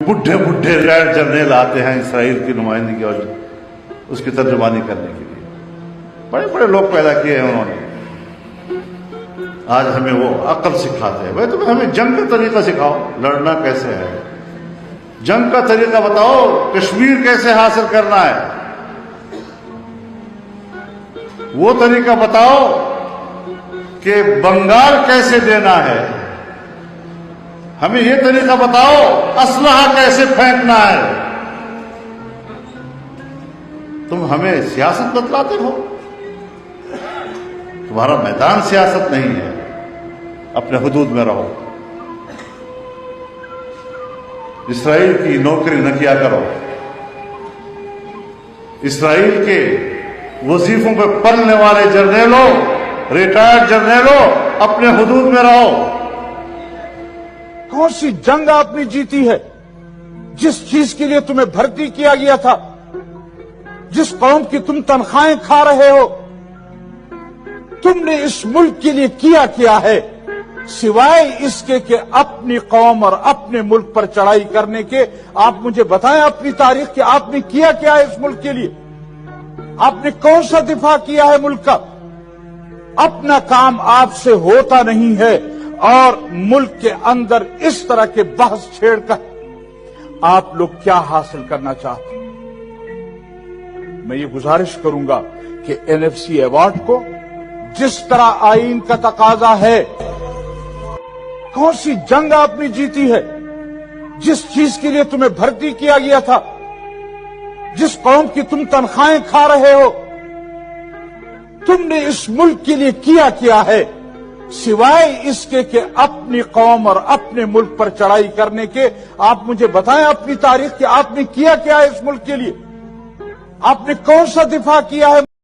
بڈھے بڈھے red جرنیل آتے ہیں اسرائیل کی نمائندگی اور اس کی ترجمانی کرنے کے لیے. بڑے بڑے لوگ پیدا کیے ہیں انہوں نے. آج ہمیں وہ عقل سکھاتے ہیں. بھائی تمہیں ہمیں جنگ کا طریقہ سکھاؤ, لڑنا کیسے ہے, جنگ کا طریقہ بتاؤ, کشمیر کیسے حاصل کرنا ہے, وہ طریقہ بتاؤ کہ بنگال کیسے دینا ہے, ہمیں یہ طریقہ بتاؤ اسلحہ کیسے پھینکنا ہے. تم ہمیں سیاست بتلاتے ہو, تمہارا میدان سیاست نہیں ہے, اپنے حدود میں رہو. اسرائیل کی نوکری نہ کیا کرو, اسرائیل کے وظیفوں پہ پلنے والے جرنیلوں, ریٹائرڈ جرنیلوں, اپنے حدود میں رہو. کون سی جنگ آپ نے جیتی ہے جس چیز کے لیے تمہیں بھرتی کیا گیا تھا, جس قوم کی تم تنخواہیں کھا رہے ہو؟ تم نے اس ملک کے لیے کیا ہے سوائے اس کے کہ اپنی قوم اور اپنے ملک پر چڑھائی کرنے کے؟ آپ مجھے بتائیں اپنی تاریخ کہ آپ نے کیا ہے اس ملک کے لیے. آپ نے کون سا دفاع کیا ہے ملک کا؟ اپنا کام آپ سے ہوتا نہیں ہے اور ملک کے اندر اس طرح کے بحث چھیڑ کر آپ لوگ کیا حاصل کرنا چاہتے ہیں؟ میں یہ گزارش کروں گا کہ NFC ایوارڈ کو جس طرح آئین کا تقاضا ہے, کون سی جنگ آپ نے جیتی ہے جس چیز کے لیے تمہیں بھرتی کیا گیا تھا, جس قوم کی تم تنخواہیں کھا رہے ہو؟ تم نے اس ملک کے لیے کیا ہے سوائے اس کے کہ اپنی قوم اور اپنے ملک پر چڑھائی کرنے کے؟ آپ مجھے بتائیں اپنی تاریخ کہ آپ نے کیا ہے اس ملک کے لیے؟ آپ نے کون سا دفاع کیا ہے